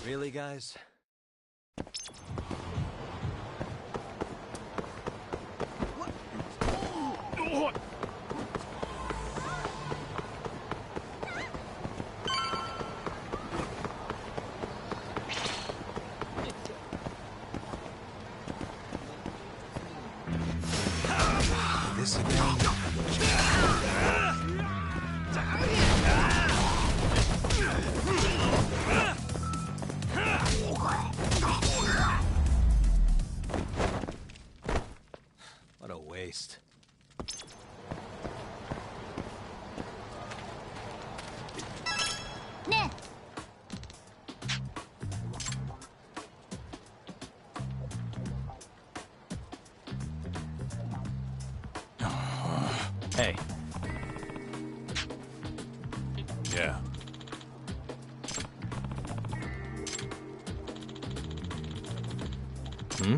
Really, guys? This again? What a waste. Hey. Yeah. Hmm?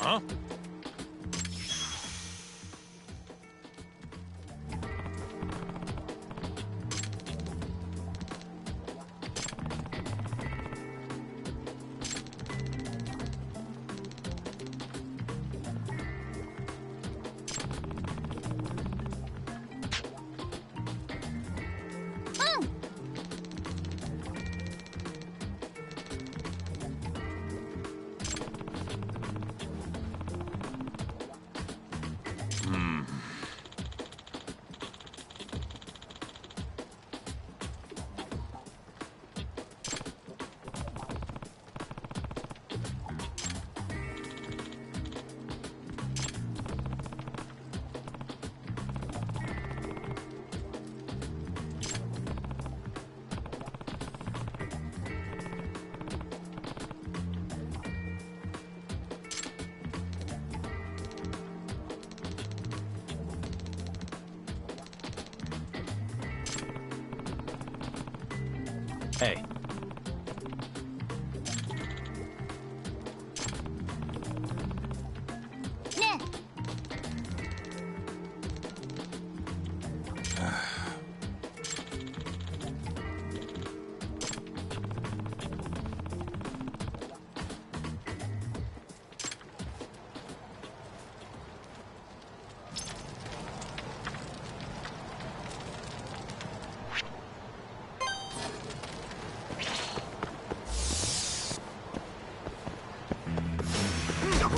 Huh?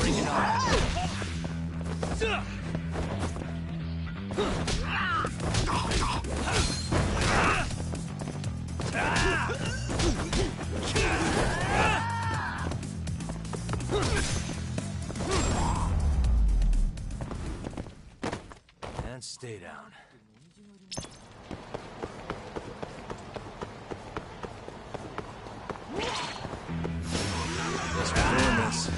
Bring it on. And stay down. Guess we're doing this.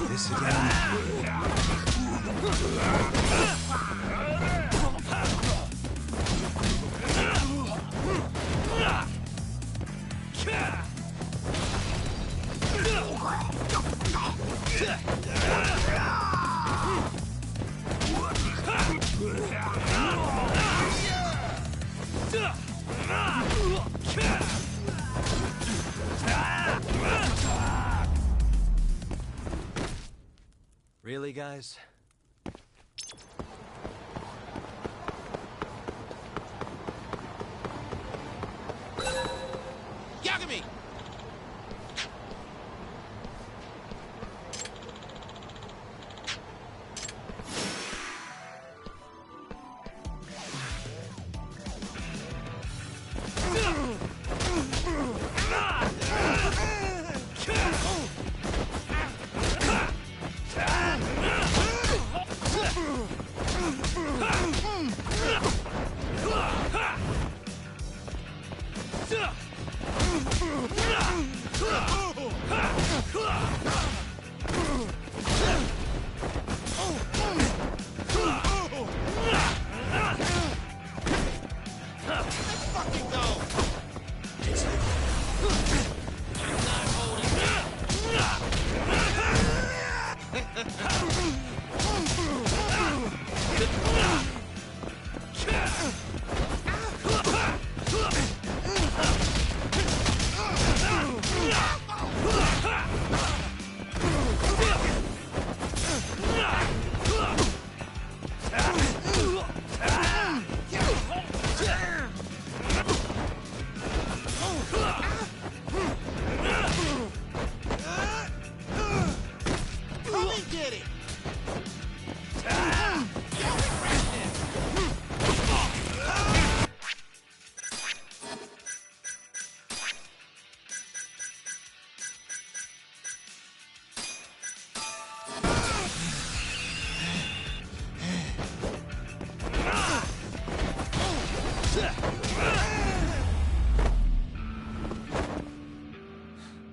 This again. Really, guys? Yagami!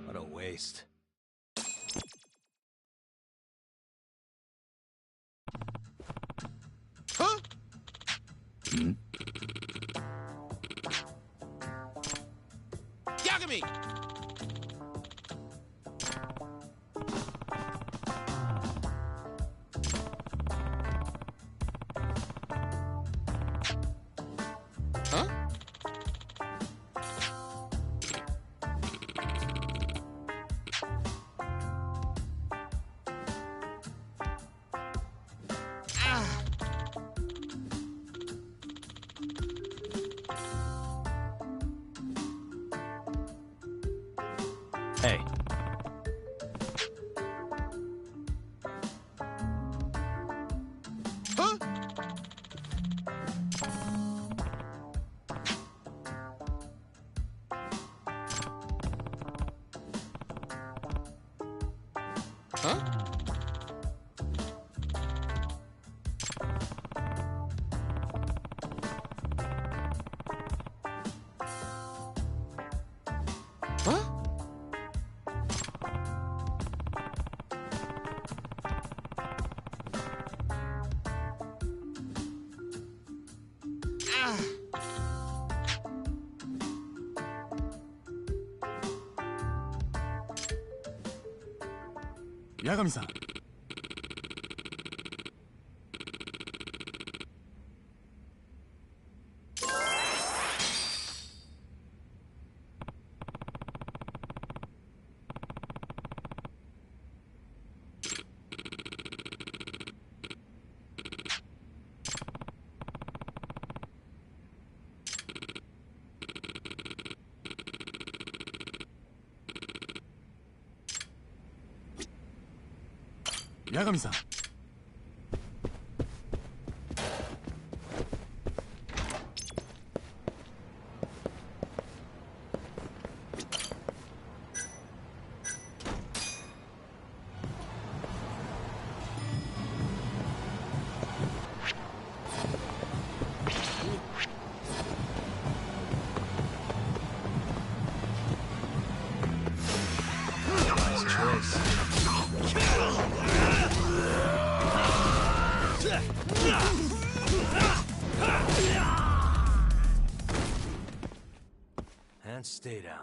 What a waste. Huh? Yagami! Huh? Hey. Huh? Huh? Huh? Ah. 八神さん。八神さん。Nice choice. And stay down.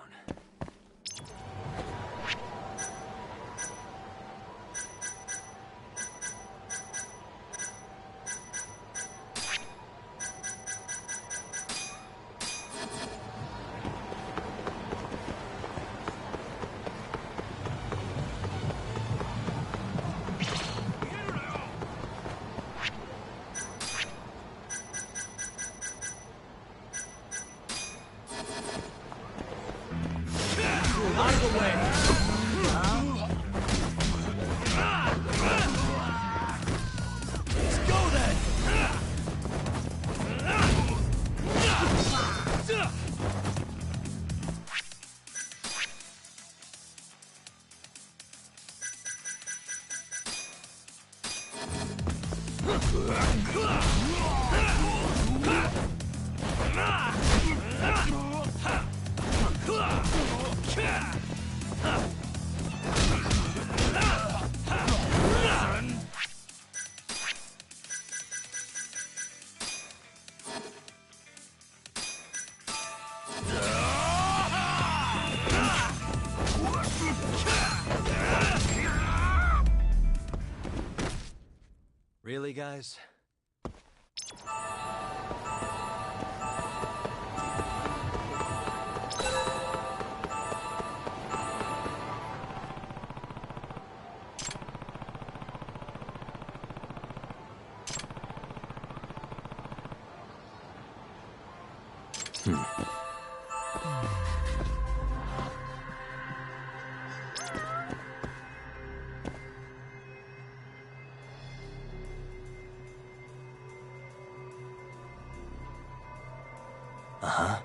Out of the way! Let's go then! Really, guys? Uh-huh.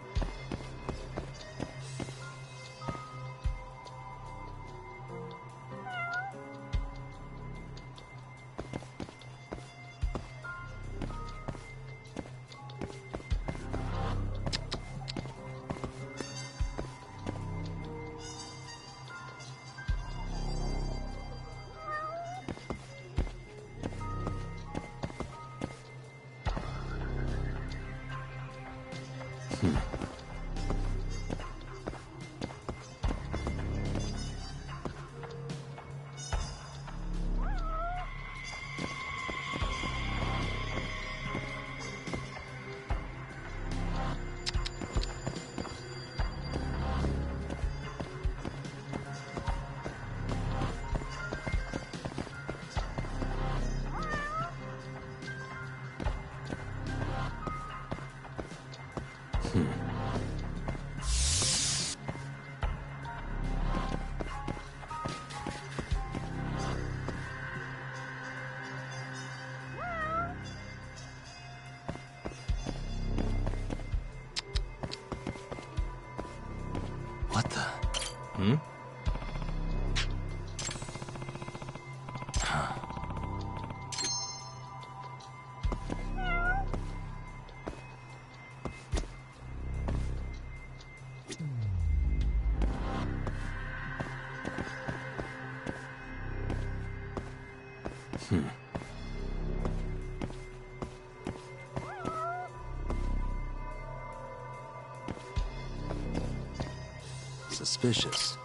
Suspicious.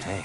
Hey.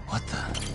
What the?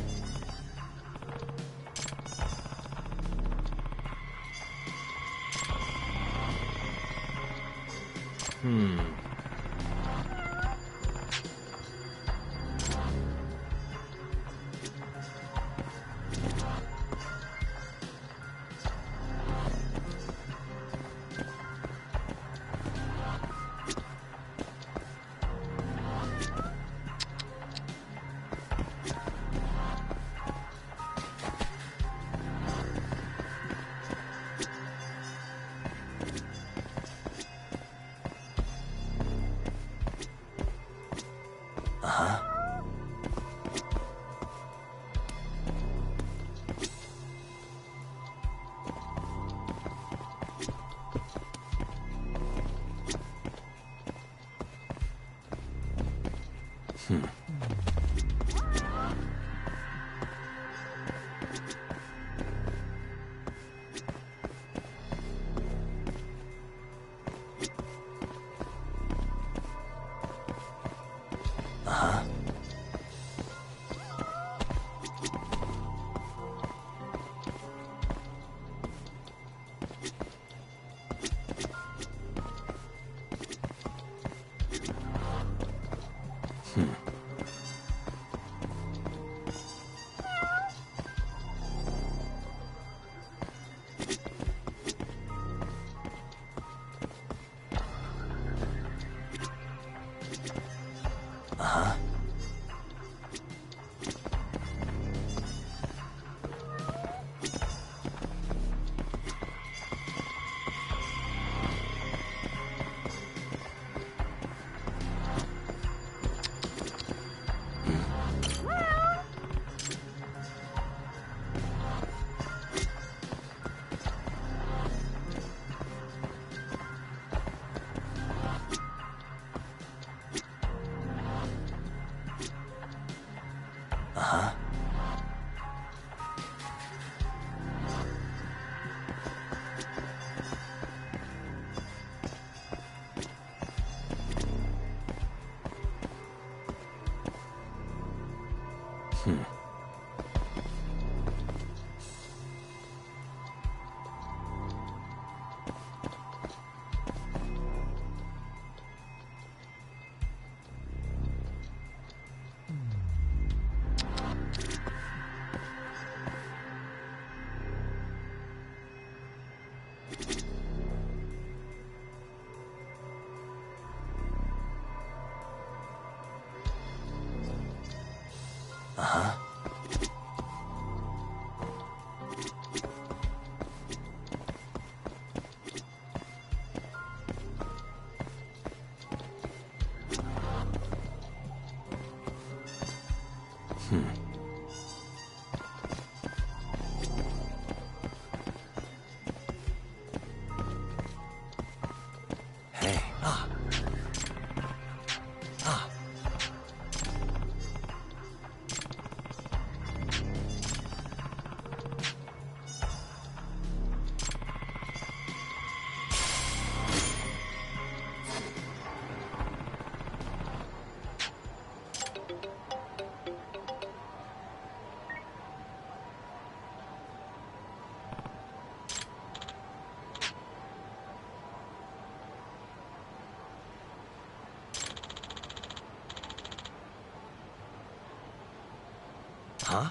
Huh?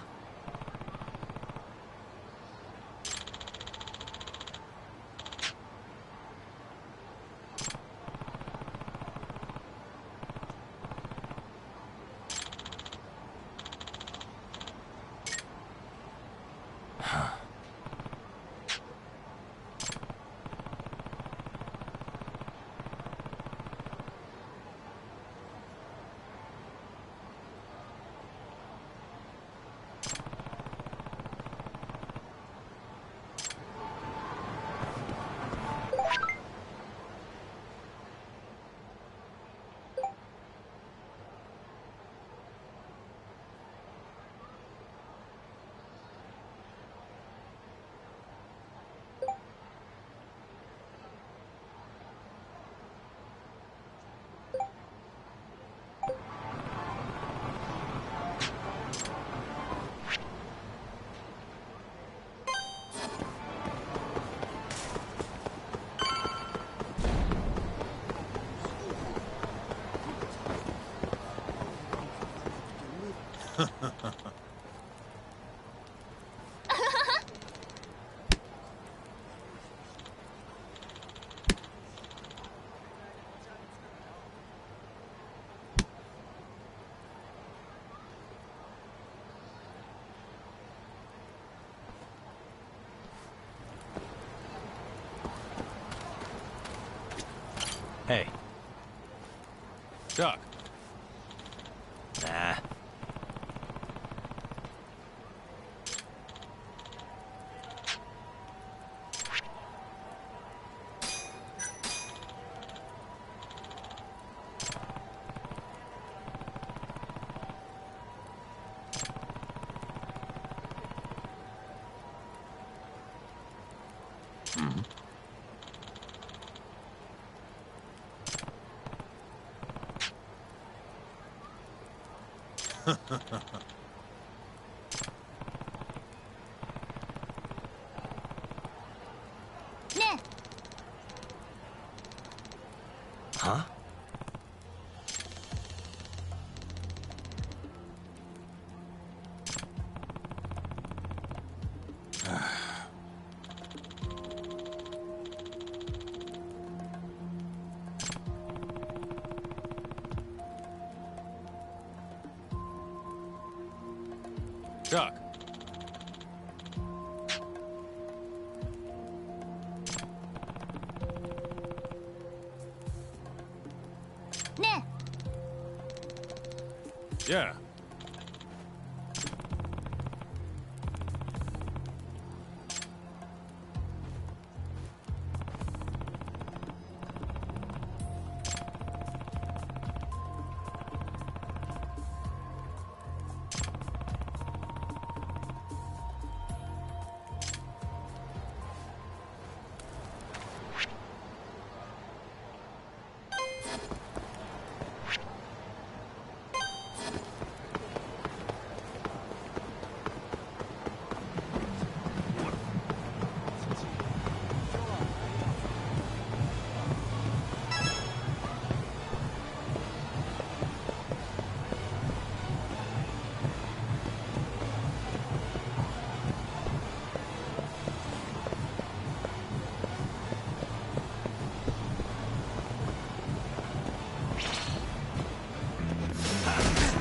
Hey. Doc. Nah. 네. Huh? Doc. 네. Yeah.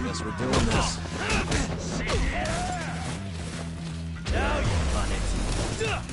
Guess we're doing this. Now you've done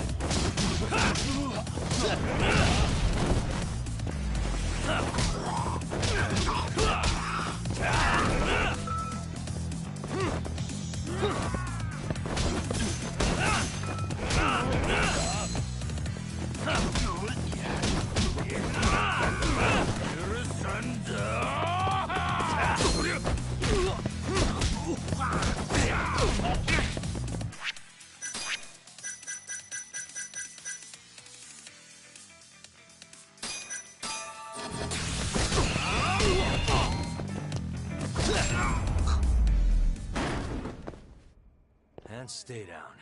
And stay down.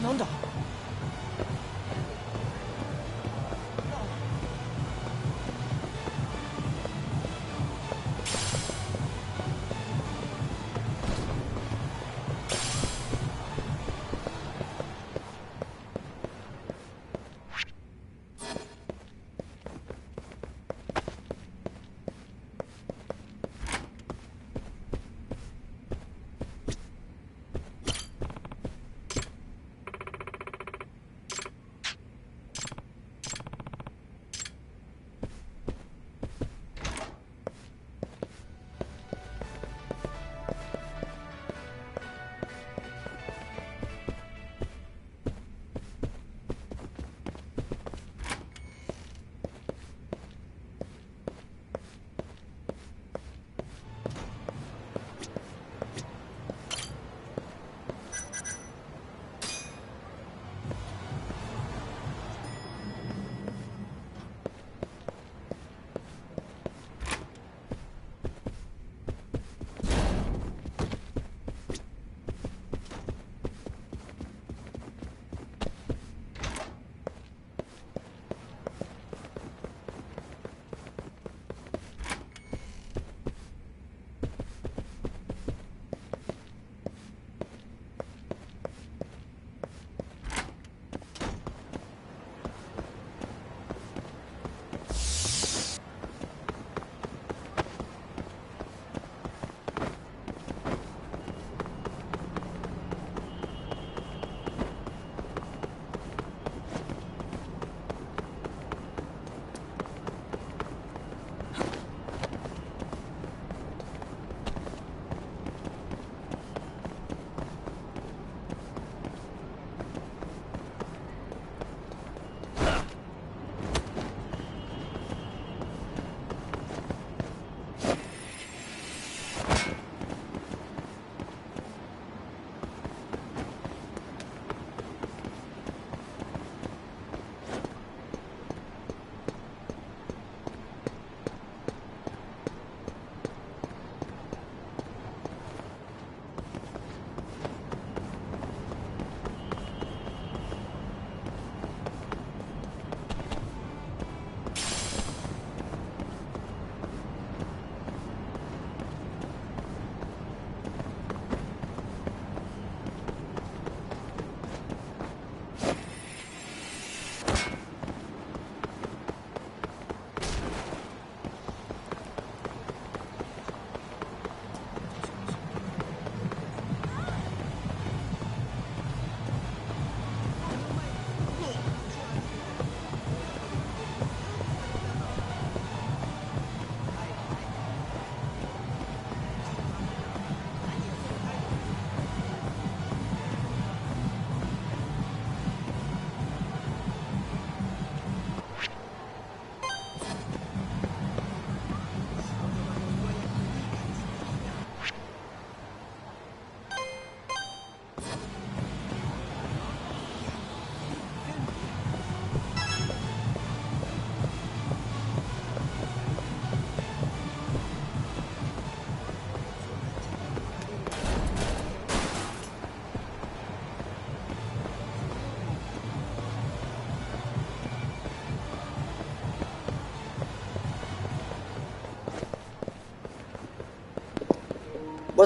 なんだ。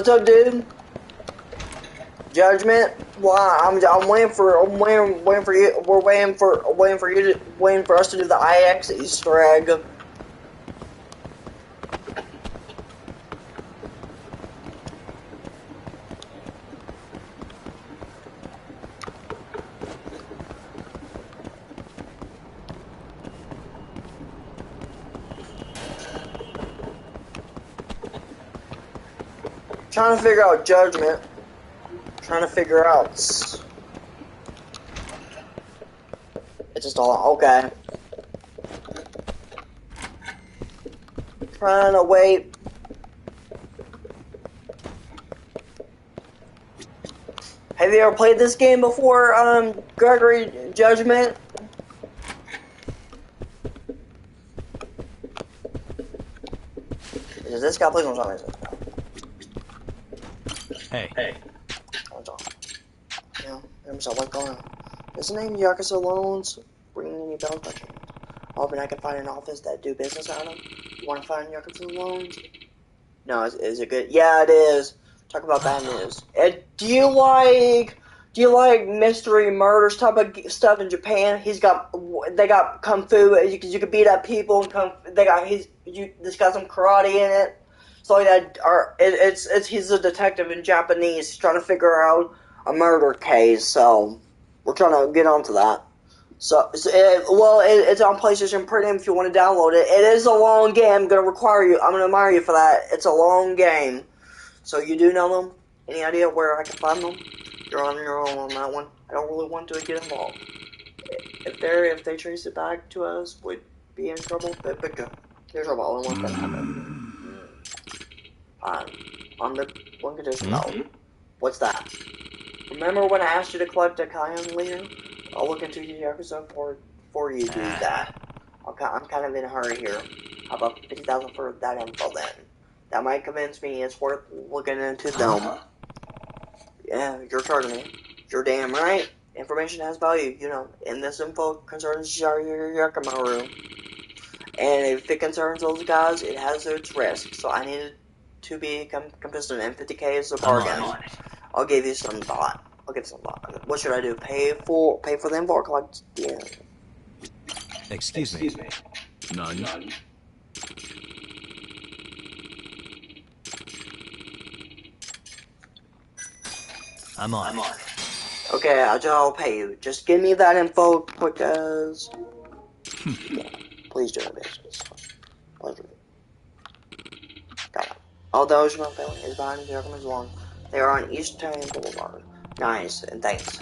What's up, dude? Judgment. Well, I'm waiting for you. We're waiting for us to do the IX Easter egg. Trying to figure out Judgment. Trying to figure out. It's just all okay. Trying to wait. Have you ever played this game before, Gregory Judgment? Is this guy plays on something? Hey. Yeah, what's going on? Is the name Yakuza Loans ringing any bells by chance? Hoping I can find an office that do business out of. You want to find Yakuza Loans? No, is it good? Yeah, it is. Talk about bad news. Do you like mystery murders type of stuff in Japan? They got kung fu. You can beat up people. This got some karate in it. So like that. He's a detective in Japanese. He's trying to figure out a murder case. So we're trying to get onto that. It's on PlayStation Premium if you want to download it. It is a long game. I'm gonna admire you for that. It's a long game. So you do know them? Any idea where I can find them? You're on your own on that one. I don't really want to get involved. If they trace it back to us, we'd be in trouble. But there's trouble. I don't want that to happen. On the one condition, no. What's that? Remember when I asked you to collect a Cayenne leader? I'll look into your Yakuza before you do that. I'm kind of in a hurry here. How about 50,000 for that info then? That might convince me it's worth looking into them. Yeah, you're charging me. You're damn right. Information has value, and this info concerns Yakamaru. And if it concerns those guys, it has its risk. So I needed to be consistent, and 50K is the bargain. I'll give you some thought. What should I do? Pay for the info or collect the Excuse me. None. I'm on. Okay, I'll pay you. Just give me that info quick as... Yeah, please do it, bitch. Pleasure. Got it. Although Judgement family is behind the Yakuza's lawn, they are on East Italian Boulevard. Nice, and thanks.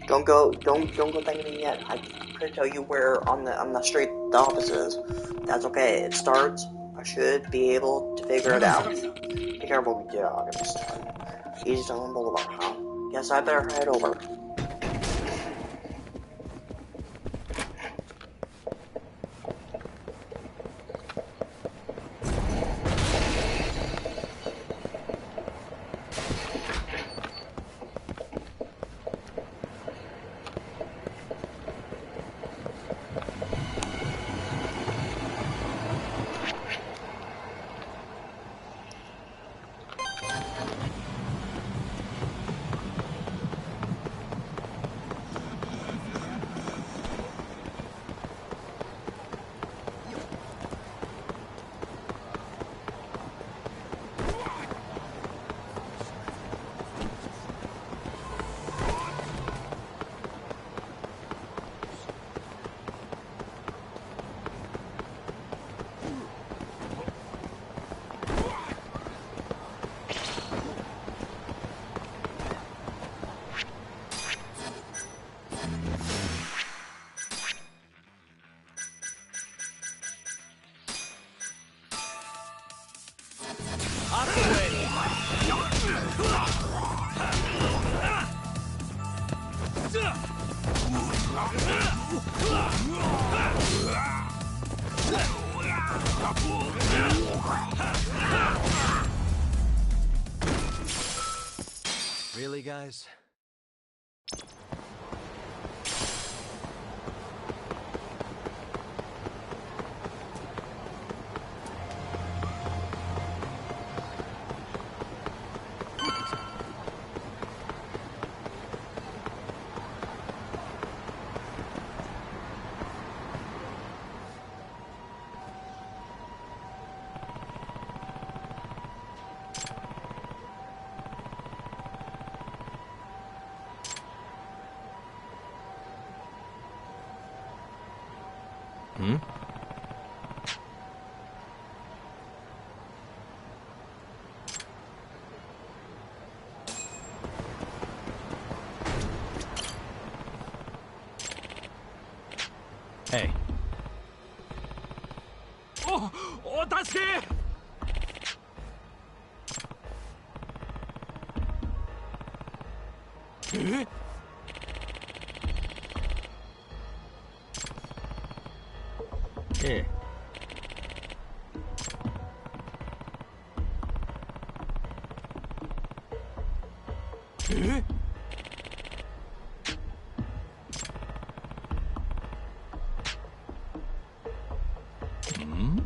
Don't go thanking me yet. I could tell you where on the street the office is. That's okay. It starts. I should be able to figure it out. Be careful with your dog. East Italian Boulevard, huh? Guess I better head over. Really, guys? Hmm? Hey. Oh,助け! Eh. Hmm?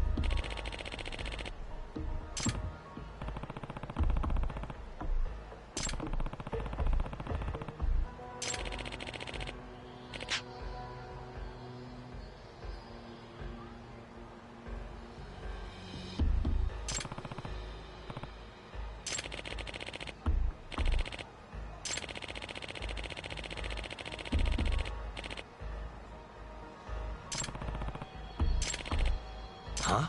Huh?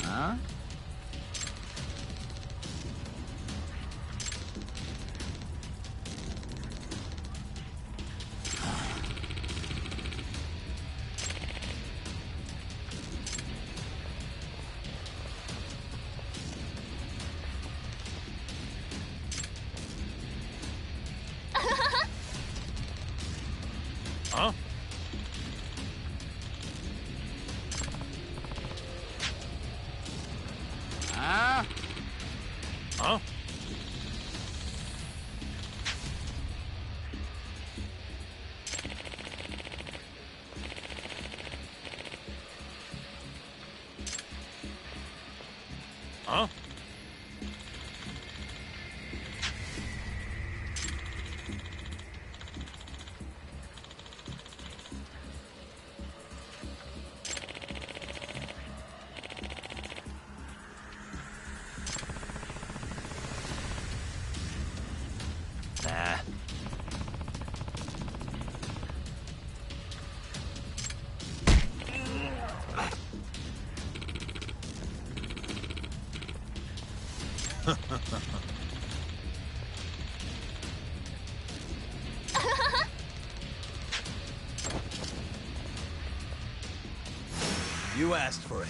Huh? Huh? Ah? Huh? Huh? You asked for it.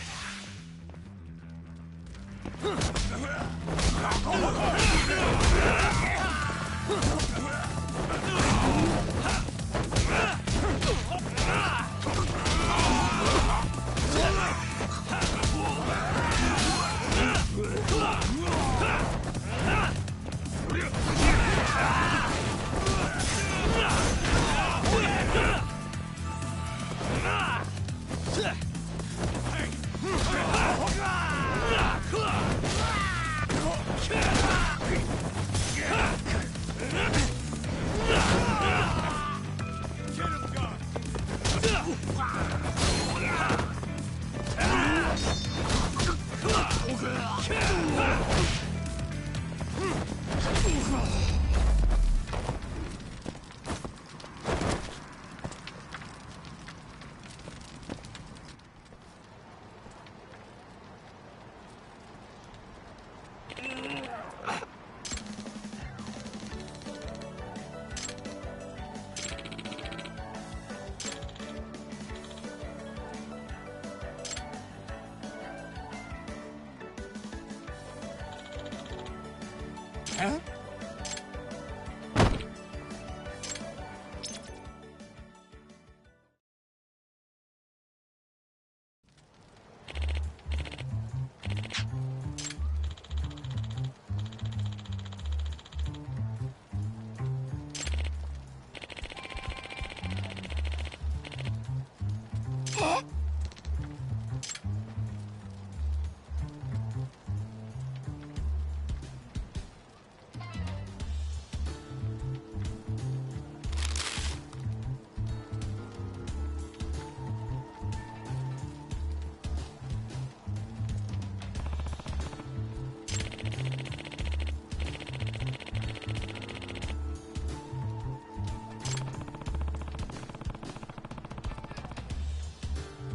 Huh?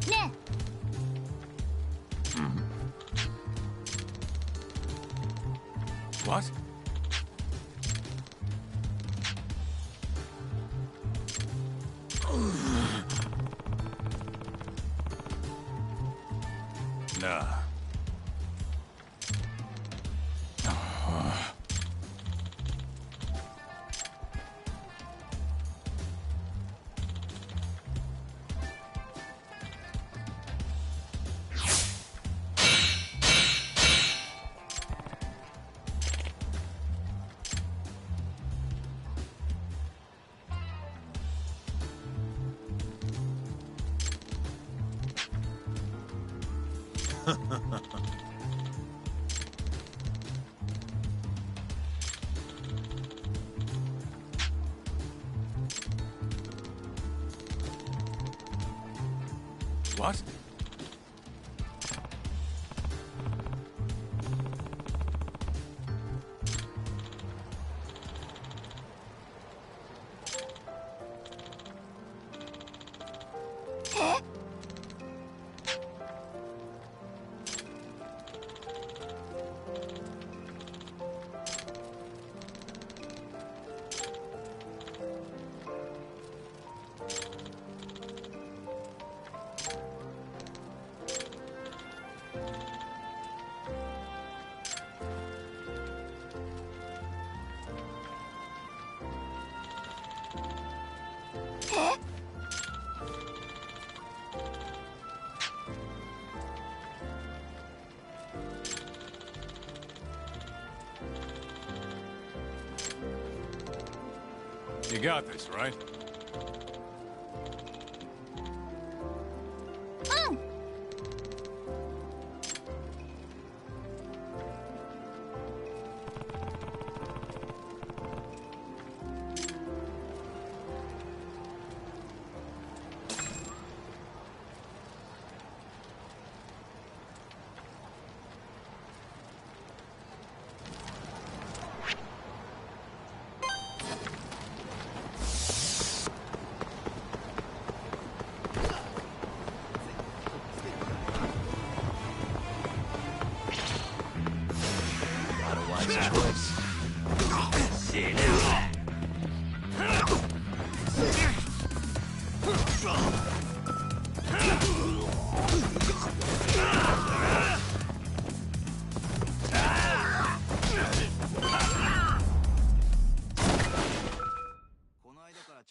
Ne. What? Nah. What? You got this, right?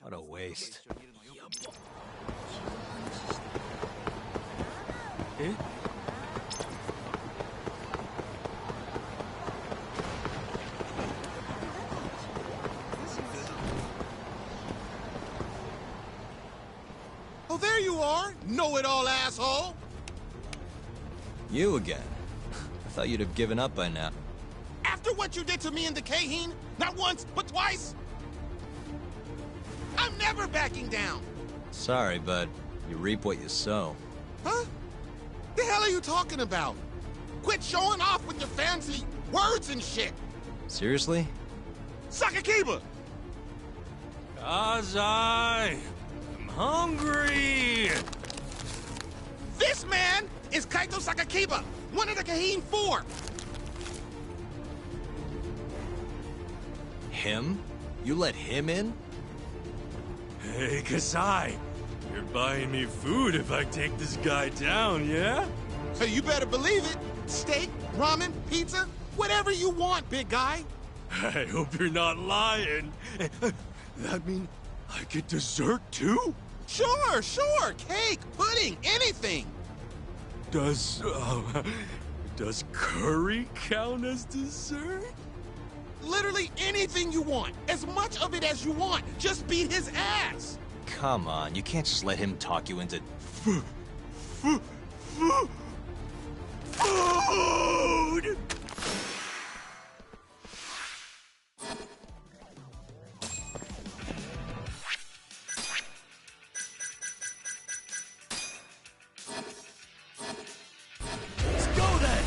What a waste. Eh? Oh, there you are! Know-it-all asshole! You again. I thought you'd have given up by now. After what you did to me in the Kaheen, not once, but twice, I'm never backing down! Sorry, but you reap what you sow. Huh? The hell are you talking about? Quit showing off with your fancy words and shit! Seriously? Sakakiba! 'Cause I'm hungry! This man is Kaito Sakakiba, one of the Kaheen 4! Him? You let him in? Hey, Kasai, you're buying me food if I take this guy down, yeah? So you better believe it. Steak, ramen, pizza, whatever you want, big guy. I hope you're not lying. That mean I get dessert too? Sure, cake, pudding, anything. Does curry count as dessert? Literally anything you want, as much of it as you want. Just beat his ass. Come on, you can't just let him talk you into... Food! Let's go then!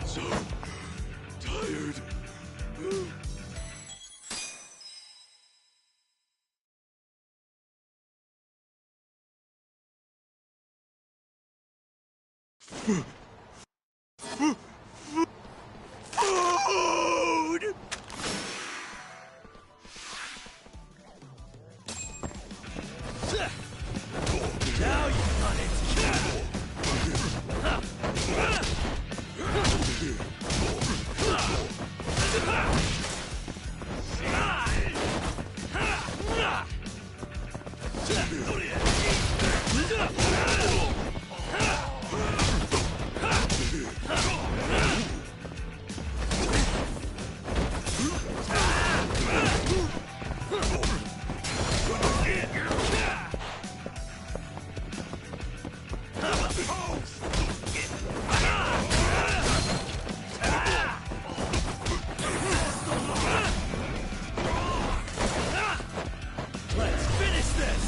So tired. Food! Now you've done it! Let's finish this!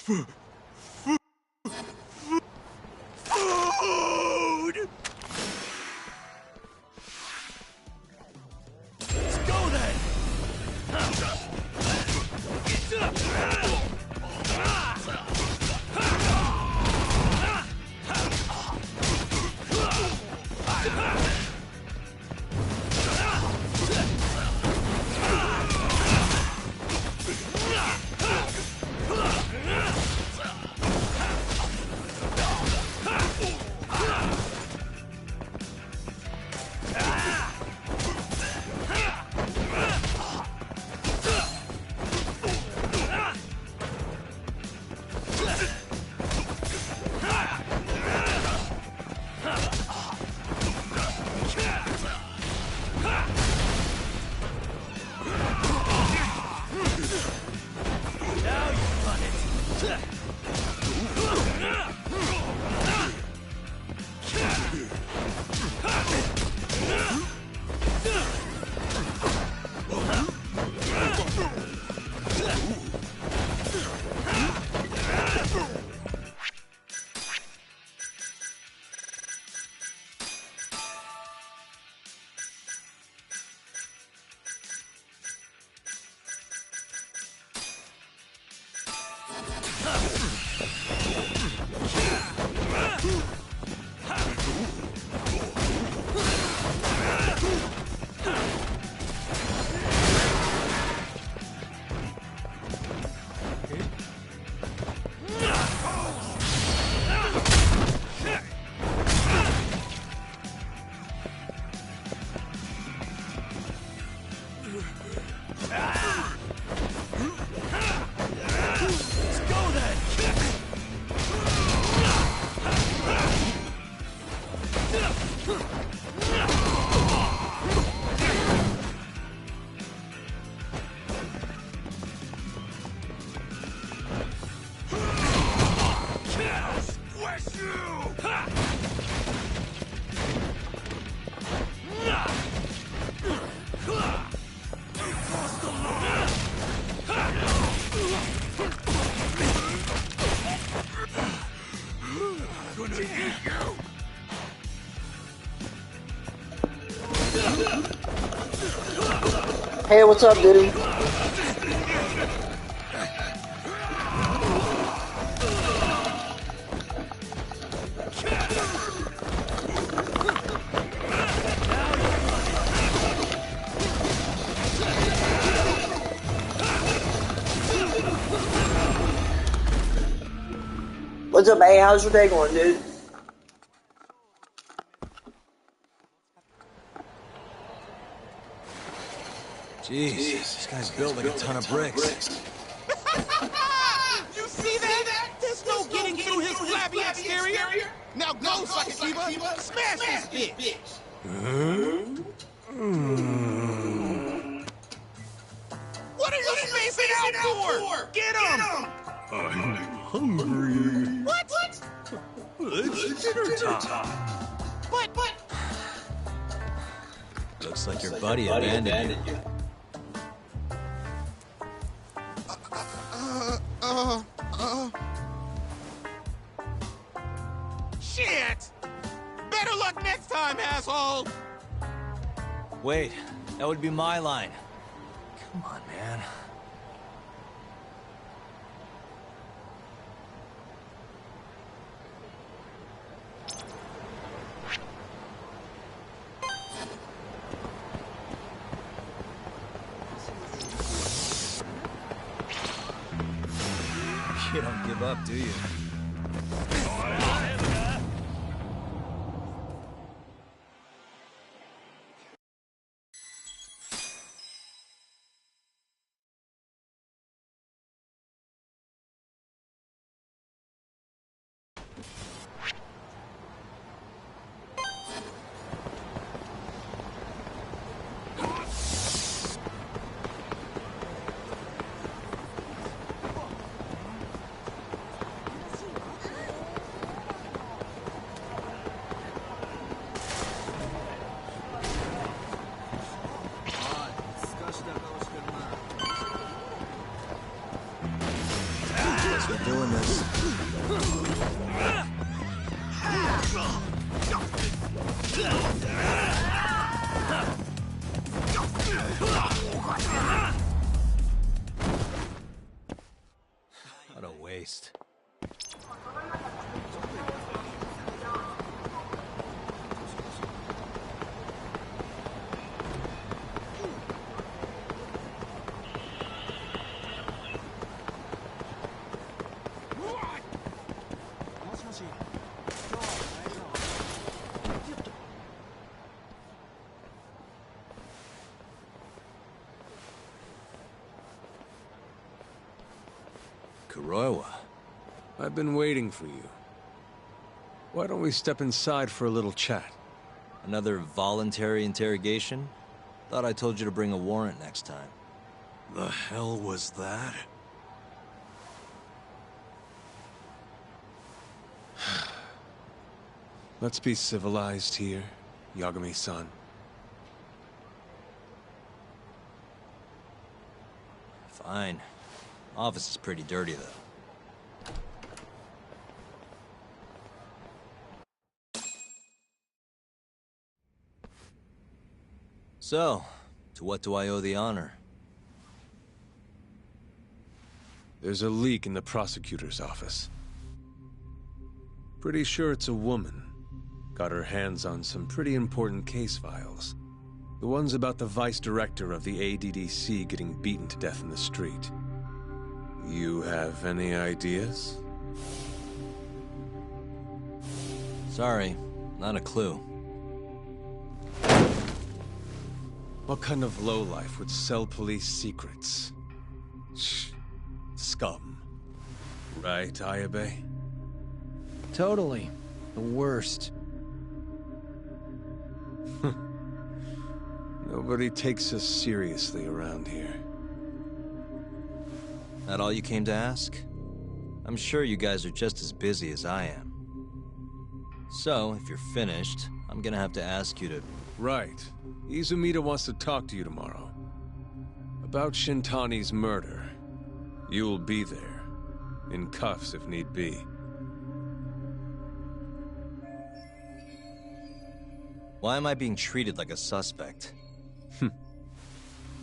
Food! Let's go then! Hey, what's up, dude? What's up, hey? How's your day going, dude? Jeez, this guy's built like a ton of bricks. You see that? There's no getting through his flabby exterior. Now go, Sakakiba. Smash this bitch. What are you spacing out for? Get him! I'm hungry. What? It's dinner time. But... Looks like your buddy abandoned you. Shit! Better luck next time, asshole! Wait, that would be my line. Come on, man. You don't give up, do you? Kuroiwa. I've been waiting for you. Why don't we step inside for a little chat? Another voluntary interrogation? Thought I told you to bring a warrant next time. The hell was that? Let's be civilized here, Yagami-san. Fine. Office is pretty dirty, though. So, to what do I owe the honor? There's a leak in the prosecutor's office. Pretty sure it's a woman. Got her hands on some pretty important case files. The ones about the vice director of the ADDC getting beaten to death in the street. You have any ideas? Sorry, not a clue. What kind of lowlife would sell police secrets? Shh. Scum. Right, Ayabe? Totally. The worst. Nobody takes us seriously around here. That all you came to ask? I'm sure you guys are just as busy as I am. So, if you're finished, I'm gonna have to ask you to... Right. Izumida wants to talk to you tomorrow. About Shintani's murder. You'll be there. In cuffs if need be. Why am I being treated like a suspect?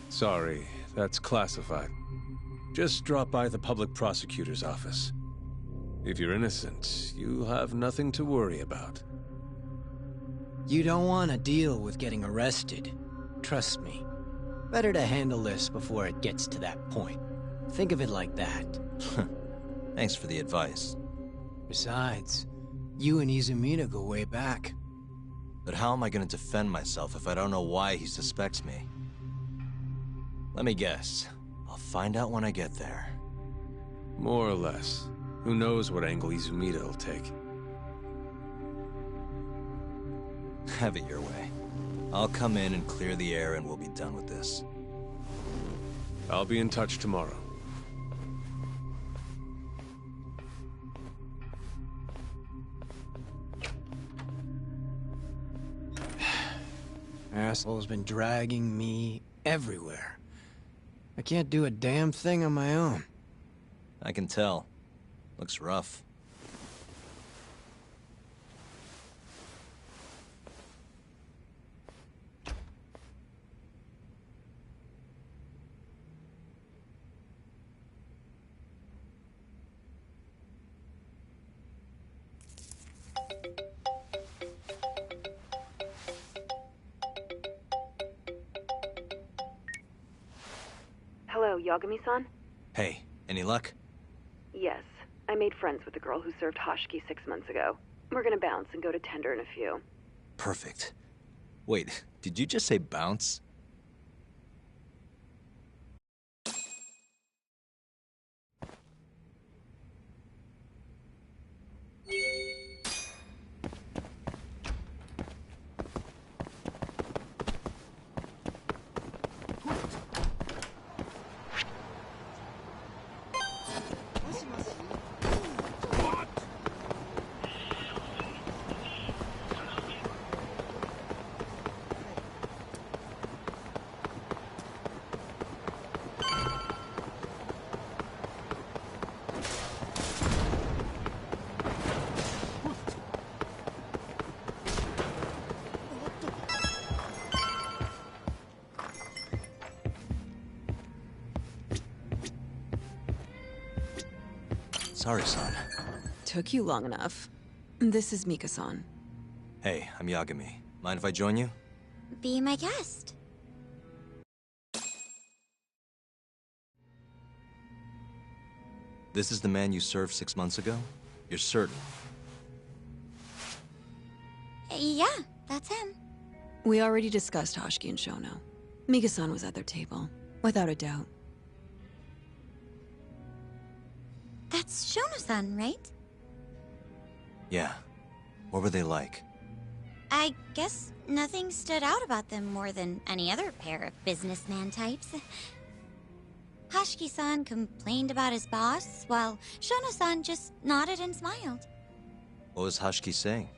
Sorry, that's classified. Just drop by the public prosecutor's office. If you're innocent, you'll have nothing to worry about. You don't want to deal with getting arrested. Trust me. Better to handle this before it gets to that point. Think of it like that. Thanks for the advice. Besides, you and Izumida go way back. But how am I gonna defend myself if I don't know why he suspects me? Let me guess. I'll find out when I get there. More or less. Who knows what angle Izumida will take. Have it your way. I'll come in and clear the air and we'll be done with this. I'll be in touch tomorrow. Asshole's been dragging me everywhere. I can't do a damn thing on my own. I can tell. Looks rough. Hello, Yagami-san? Hey, any luck? Yes. I made friends with the girl who served Hoshiki 6 months ago. We're gonna bounce and go to Tender in a few. Perfect. Wait, did you just say bounce? Sorry, son. Took you long enough. This is Mika-san. Hey, I'm Yagami. Mind if I join you? Be my guest. This is the man you served 6 months ago? You're certain? Yeah, that's him. We already discussed Hoshiki and Shono. Mika-san was at their table, without a doubt. That's Shono-san, right? Yeah. What were they like? I guess nothing stood out about them more than any other pair of businessman types. Hashiki-san complained about his boss, while Shono-san just nodded and smiled. What was Hashiki saying?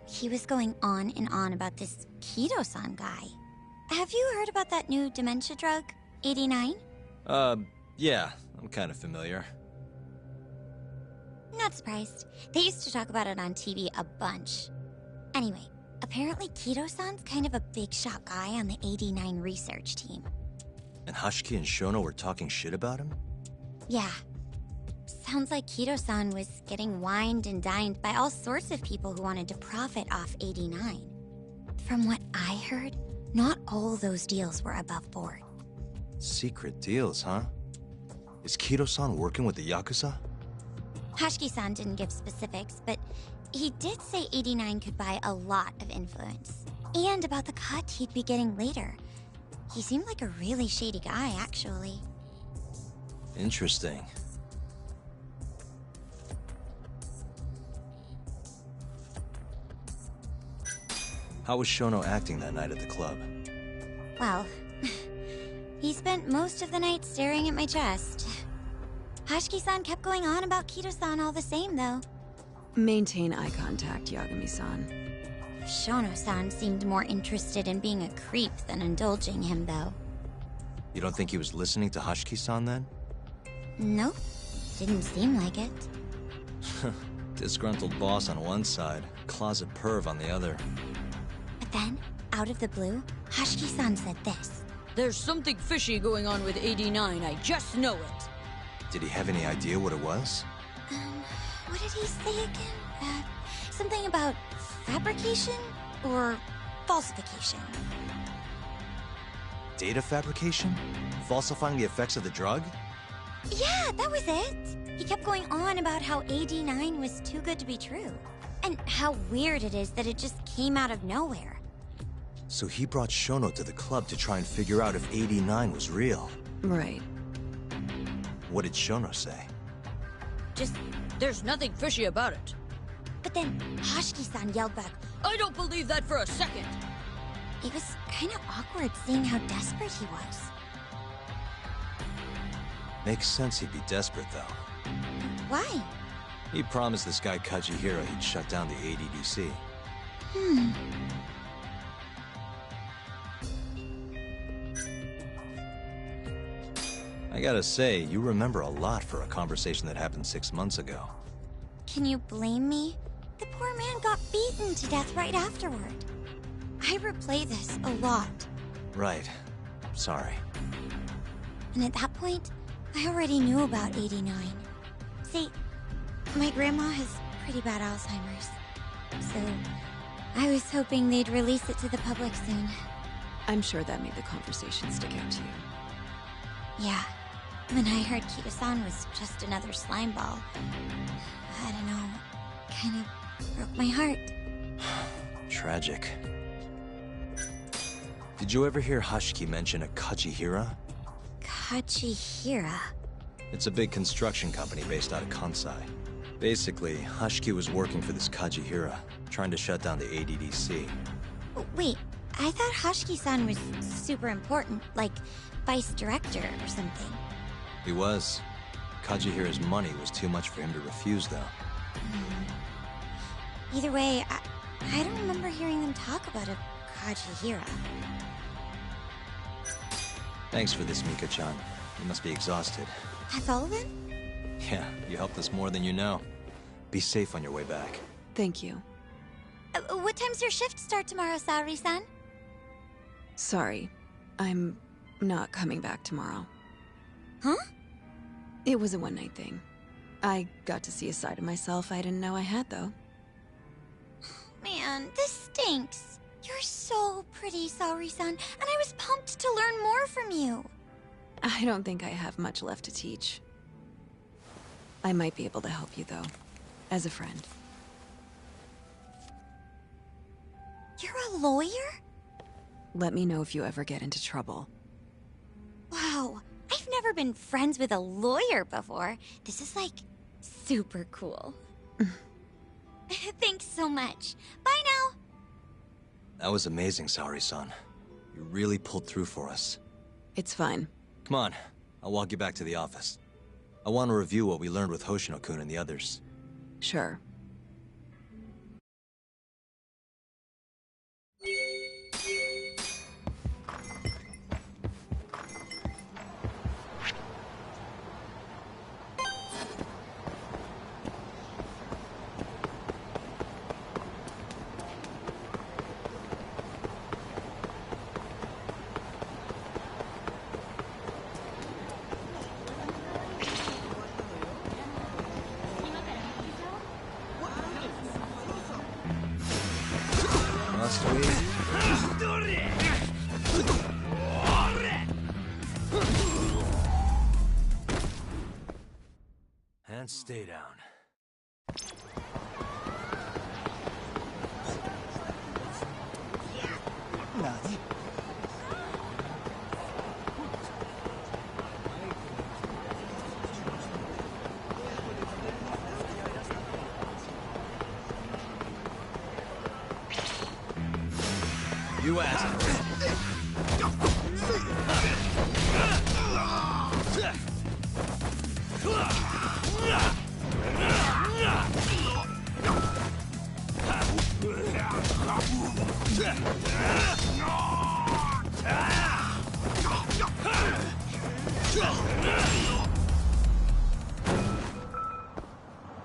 He was going on and on about this Kido-san guy. Have you heard about that new dementia drug, 89? Yeah, I'm kind of familiar. Not surprised. They used to talk about it on TV a bunch. Anyway, apparently Kido-san's kind of a big shot guy on the 89 research team. And Hashiki and Shono were talking shit about him? Yeah. Sounds like Kido-san was getting wined and dined by all sorts of people who wanted to profit off 89. From what I heard, not all those deals were above board. Secret deals, huh? Is Kido-san working with the Yakuza? Hashiki-san didn't give specifics, but he did say 89 could buy a lot of influence. And about the cut he'd be getting later. He seemed like a really shady guy, actually. Interesting. How was Shono acting that night at the club? Well, he spent most of the night staring at my chest. Hashiki-san kept going on about Kido-san all the same, though. Maintain eye contact, Yagami-san. Shono-san seemed more interested in being a creep than indulging him, though. You don't think he was listening to Hashiki-san then? Nope. Didn't seem like it. Disgruntled boss on one side, closet perv on the other. But then, out of the blue, Hashiki-san said this. There's something fishy going on with 89, I just know it. Did he have any idea what it was? What did he say again? Something about fabrication or falsification? Data fabrication? Falsifying the effects of the drug? Yeah, that was it. He kept going on about how 89 was too good to be true. And how weird it is that it just came out of nowhere. So he brought Shono to the club to try and figure out if 89 was real. Right. What did Shono say? Just, there's nothing fishy about it. But then Hashiki-san yelled back, I don't believe that for a second. It was kind of awkward seeing how desperate he was. Makes sense he'd be desperate, though. Why? He promised this guy Kajihira he'd shut down the ADDC. I gotta say, you remember a lot for a conversation that happened 6 months ago. Can you blame me? The poor man got beaten to death right afterward. I replay this a lot. Right. Sorry. And at that point, I already knew about 89. See, my grandma has pretty bad Alzheimer's. So, I was hoping they'd release it to the public soon. I'm sure that made the conversation stick out to you. Yeah. When I heard Kido-san was just another slime ball, I don't know, kind of broke my heart. Tragic. Did you ever hear Hashiki mention a Kajihira? Kajihira? It's a big construction company based out of Kansai. Basically, Hashiki was working for this Kajihira, trying to shut down the ADDC. Wait, I thought Hashiki-san was super important, like vice director or something. He was. Kajihira's money was too much for him to refuse, though. Either way, I don't remember hearing them talk about a Kajihira. Thanks for this, Mika-chan. You must be exhausted. That's all of it? Yeah, you helped us more than you know. Be safe on your way back. Thank you. What time's your shift start tomorrow, Saori-san? Sorry. I'm not coming back tomorrow. Huh? It was a one-night thing. I got to see a side of myself I didn't know I had, though. Man, this stinks. You're so pretty, Saori-san, and I was pumped to learn more from you. I don't think I have much left to teach. I might be able to help you, though. As a friend. You're a lawyer? Let me know if you ever get into trouble. Wow, I've never never been friends with a lawyer before. This is, like, super cool. Thanks so much. Bye now! That was amazing, Saori-san. You really pulled through for us. It's fine. Come on, I'll walk you back to the office. I want to review what we learned with Hoshino-kun and the others. Sure. Must we? And stay down. You asked for it.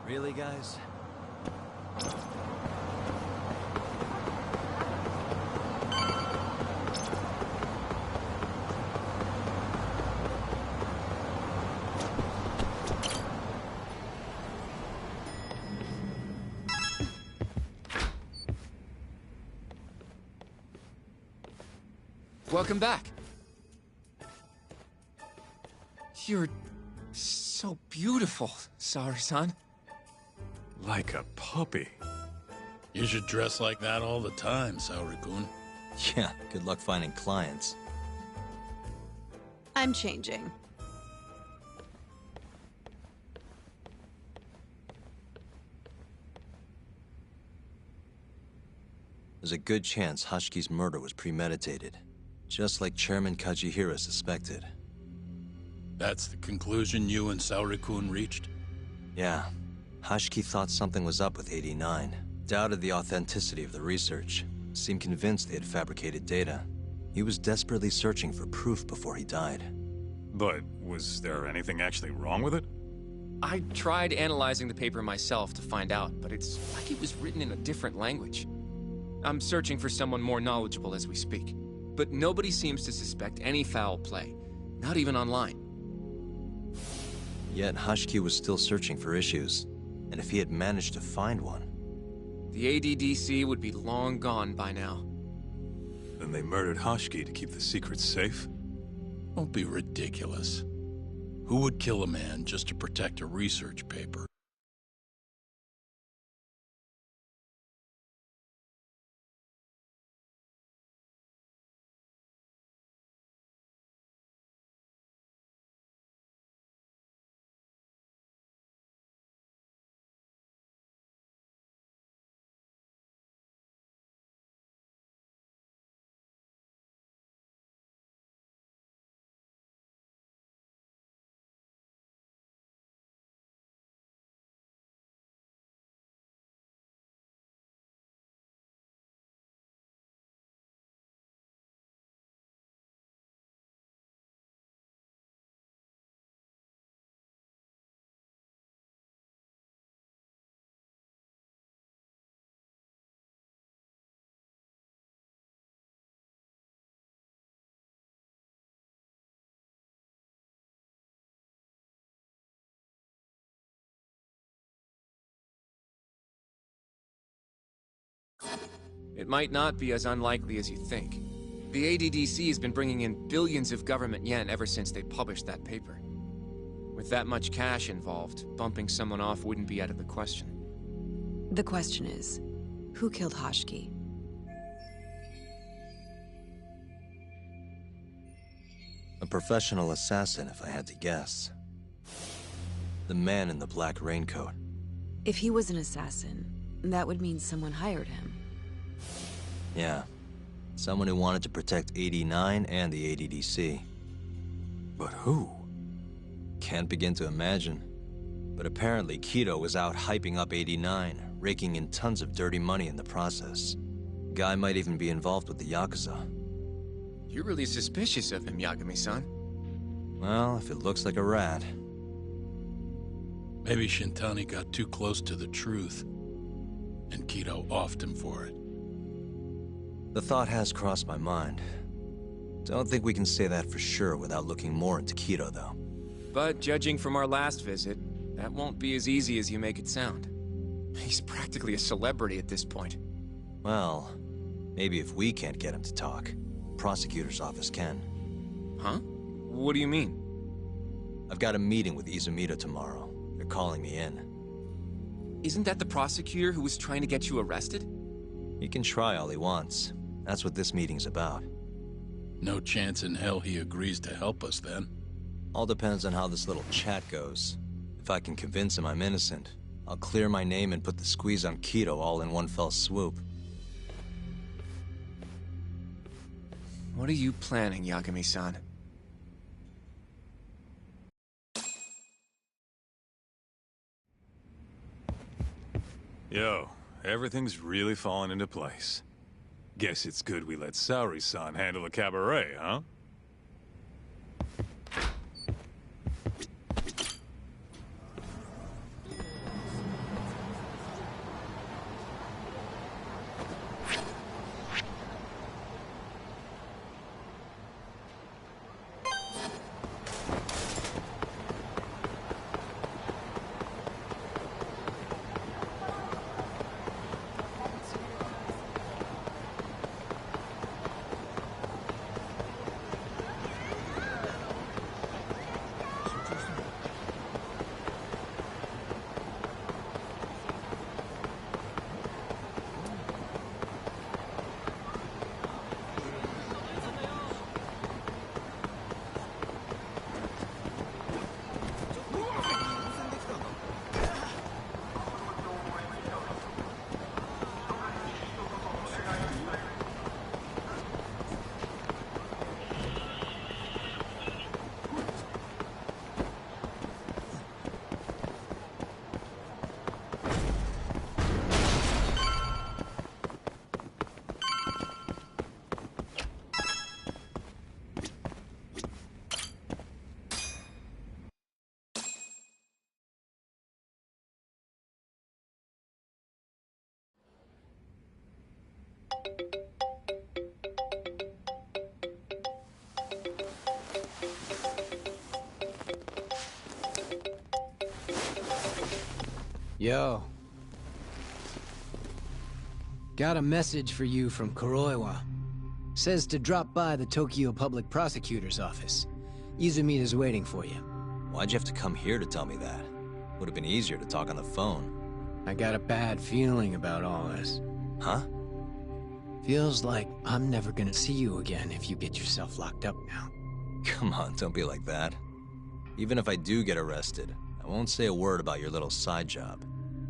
Really, guys? Welcome back. You're so beautiful, Saori-san. Like a puppy. You should dress like that all the time, Saori-kun. Yeah, good luck finding clients. I'm changing. There's a good chance Hashki's murder was premeditated, just like Chairman Kajihira suspected. That's the conclusion you and Saori-kun reached? Yeah. Hashki thought something was up with 89. Doubted the authenticity of the research. Seemed convinced they had fabricated data. He was desperately searching for proof before he died. But was there anything actually wrong with it? I tried analyzing the paper myself to find out, but it's like it was written in a different language. I'm searching for someone more knowledgeable as we speak. But nobody seems to suspect any foul play. Not even online. Yet Hashki was still searching for issues. And if he had managed to find one... The ADDC would be long gone by now. Then they murdered Hashki to keep the secret safe? Don't be ridiculous. Who would kill a man just to protect a research paper? It might not be as unlikely as you think. The ADDC has been bringing in billions of government yen ever since they published that paper. With that much cash involved, bumping someone off wouldn't be out of the question. The question is, who killed Hashki? A professional assassin, if I had to guess. The man in the black raincoat. If he was an assassin, that would mean someone hired him. Yeah. Someone who wanted to protect 89 and the ADDC. But who? Can't begin to imagine. But apparently Kido was out hyping up 89, raking in tons of dirty money in the process. Guy might even be involved with the Yakuza. You're really suspicious of him, Yagami-san. Well, if it looks like a rat. Maybe Shintani got too close to the truth, and Kido offed him for it. The thought has crossed my mind. Don't think we can say that for sure without looking more into Kido, though. But judging from our last visit, that won't be as easy as you make it sound. He's practically a celebrity at this point. Well, maybe if we can't get him to talk, prosecutor's office can. Huh? What do you mean? I've got a meeting with Izumida tomorrow. They're calling me in. Isn't that the prosecutor who was trying to get you arrested? He can try all he wants. That's what this meeting's about. No chance in hell he agrees to help us, then. All depends on how this little chat goes. If I can convince him I'm innocent, I'll clear my name and put the squeeze on Kido all in one fell swoop. What are you planning, Yagami-san? Yo, everything's really falling into place. Guess it's good we let Saori-san handle the cabaret, huh? Yo. Got a message for you from Kuroiwa. Says to drop by the Tokyo Public Prosecutor's office. Izumida's waiting for you. Why'd you have to come here to tell me that? Would have been easier to talk on the phone. I got a bad feeling about all this. Huh? Feels like I'm never gonna see you again if you get yourself locked up now. Come on, don't be like that. Even if I do get arrested, I won't say a word about your little side job.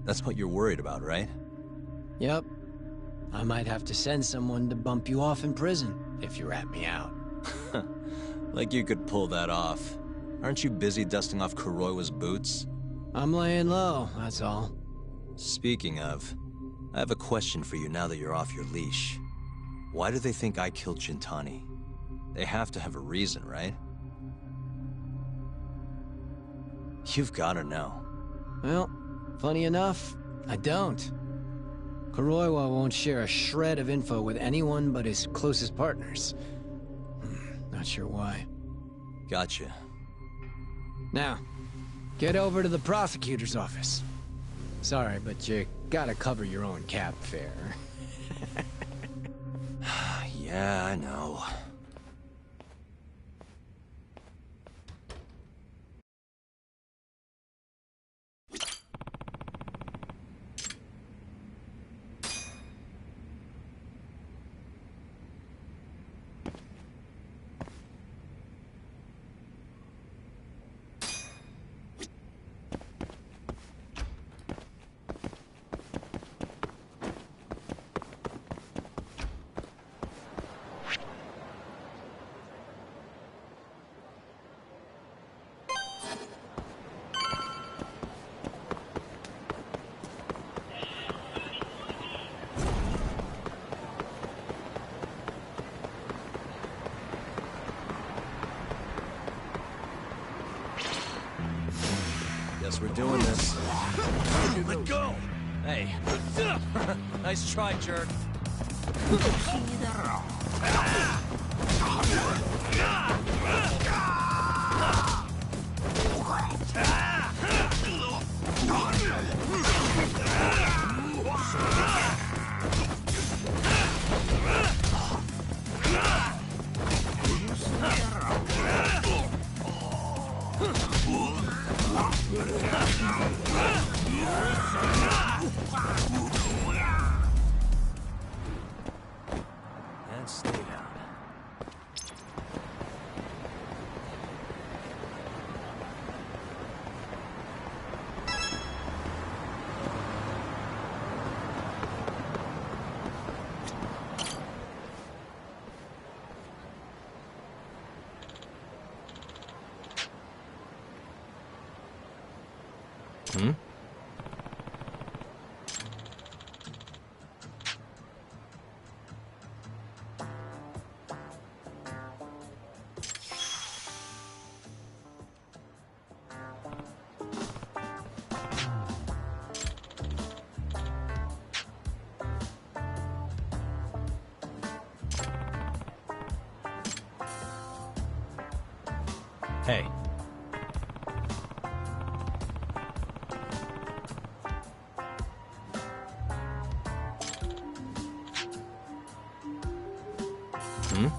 That's what you're worried about, right? Yep. I might have to send someone to bump you off in prison if you rat me out. Like you could pull that off. Aren't you busy dusting off Kuroiwa's boots? I'm laying low, that's all. Speaking of, I have a question for you now that you're off your leash. Why do they think I killed Shintani? They have to have a reason, right? You've gotta know. Well, funny enough, I don't. Kuroiwa won't share a shred of info with anyone but his closest partners. Not sure why. Gotcha. Now, get over to the prosecutor's office. Sorry, but you gotta cover your own cab fare. Yeah, I know. Guess we're doing this. Let go! Hey. Nice try, jerk. And stay down. Hmm? Hey. Hmm?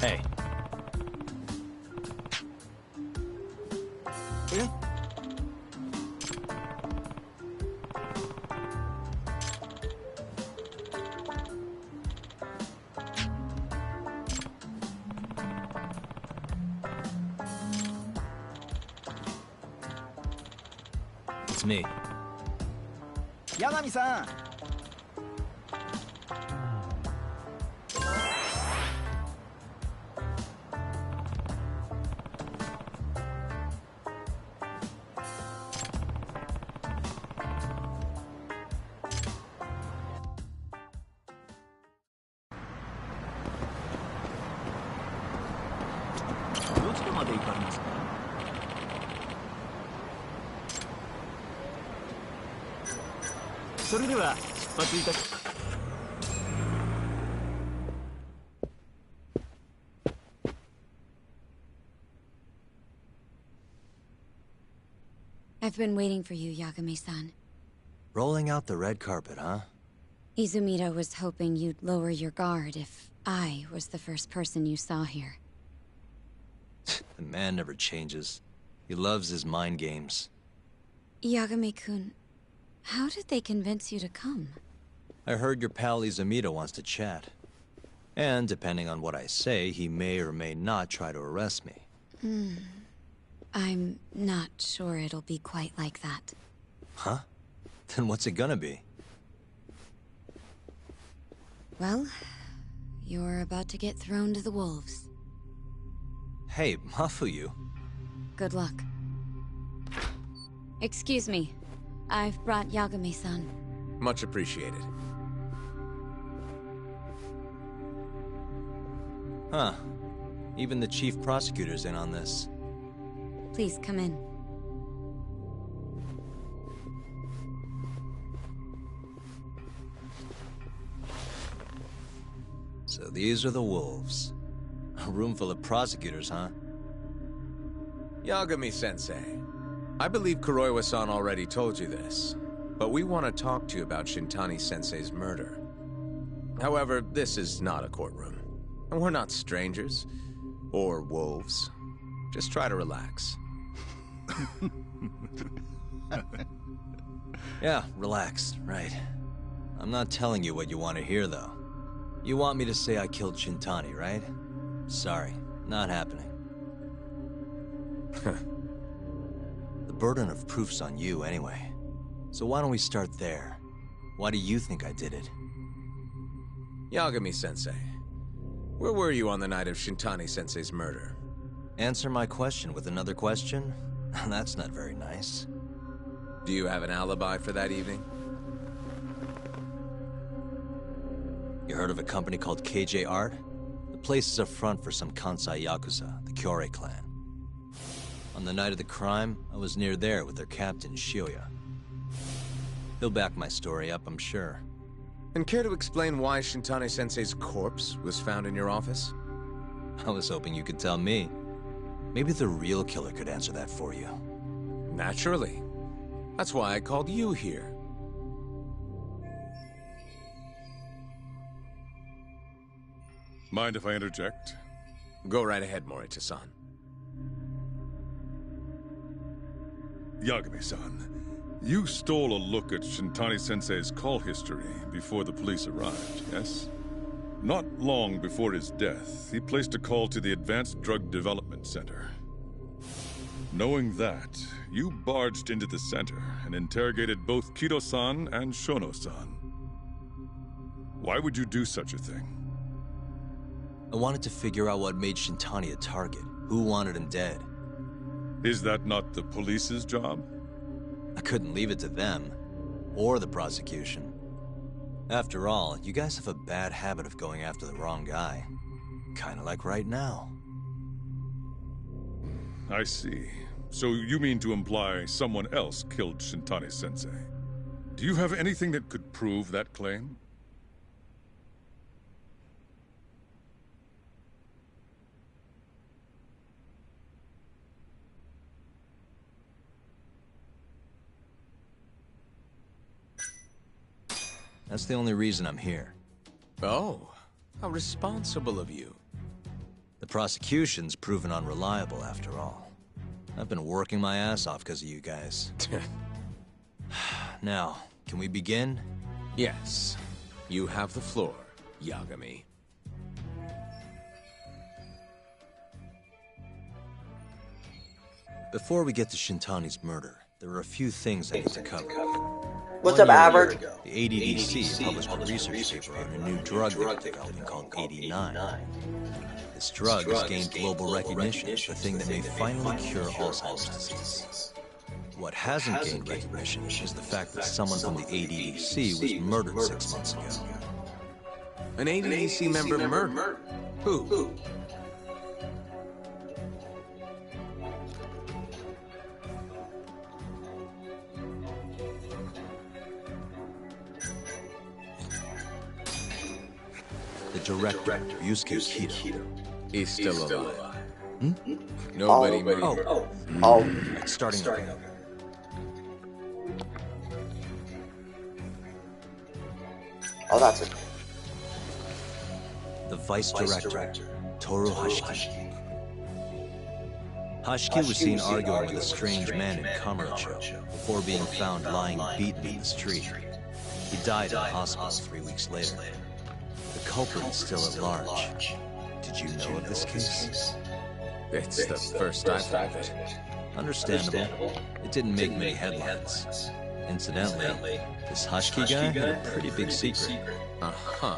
Hey. Yeah? It's me. 八神さん どちらまで行かれますか それでは出発いたし I've been waiting for you, Yagami-san. Rolling out the red carpet, huh? Izumida was hoping you'd lower your guard if I was the first person you saw here. The man never changes. He loves his mind games. Yagami-kun, how did they convince you to come? I heard your pal Izumida wants to chat. And depending on what I say, he may or may not try to arrest me. I'm not sure it'll be quite like that. Huh? Then what's it gonna be? Well, you're about to get thrown to the wolves. Hey, Mafuyu. Good luck. Excuse me. I've brought Yagami-san. Much appreciated. Huh. Even the chief prosecutor's in on this. Please come in. So these are the wolves. A room full of prosecutors, huh? Yagami-sensei, I believe Kuroiwa-san already told you this, but we want to talk to you about Shintani-sensei's murder. However, this is not a courtroom, and we're not strangers, or wolves. Just try to relax. Yeah, relax, right. I'm not telling you what you want to hear, though. You want me to say I killed Shintani, right? Sorry, not happening. The burden of proof's on you anyway. So why don't we start there? Why do you think I did it? Yagami-sensei, where were you on the night of Shintani-sensei's murder? Answer my question with another question? That's not very nice. Do you have an alibi for that evening? You heard of a company called KJ Art? The place is a front for some Kansai Yakuza, the Kyorei clan. On the night of the crime, I was near there with their captain, Shioya. He'll back my story up, I'm sure. And care to explain why Shintani-sensei's corpse was found in your office? I was hoping you could tell me. Maybe the real killer could answer that for you. Naturally. That's why I called you here. Mind if I interject? Go right ahead, Morita-san. Yagami-san, you stole a look at Shintani-sensei's call history before the police arrived, yes? Not long before his death, he placed a call to the Advanced Drug Development Center. Knowing that, you barged into the center and interrogated both Kido-san and Shono-san. Why would you do such a thing? I wanted to figure out what made Shintani a target. Who wanted him dead? Is that not the police's job? I couldn't leave it to them. Or the prosecution. After all, you guys have a bad habit of going after the wrong guy. Kinda like right now. I see. So you mean to imply someone else killed Shintani-sensei? Do you have anything that could prove that claim? That's the only reason I'm here. Oh, how responsible of you. The prosecution's proven unreliable after all. I've been working my ass off because of you guys. Now, can we begin? Yes. You have the floor, Yagami. Before we get to Shintani's murder, there are a few things I need to cover. What's up, Average? The ADDC published a research paper on a new drug they're developing called 89. This drug has gained global recognition as the thing that may finally cure Alzheimer's disease. What hasn't gained recognition is the fact that someone from the ADDC was murdered 6 months ago. An ADDC member murdered? Who? The director, Yusuke Kido. He's still alive. Hmm? Nobody murdered. Starting over. Oh, that's it. The vice director, Toru Hashiki. Hashiki was seen arguing with a strange man in Kamurocho before being found lying beaten in the street. He died in the hospital 3 weeks later. The culprit is still at large. Did you know of this case? It's the first I've heard of it. Understandable. It didn't make many headlines. Incidentally, this Hashiki guy had a pretty big secret. Uh-huh.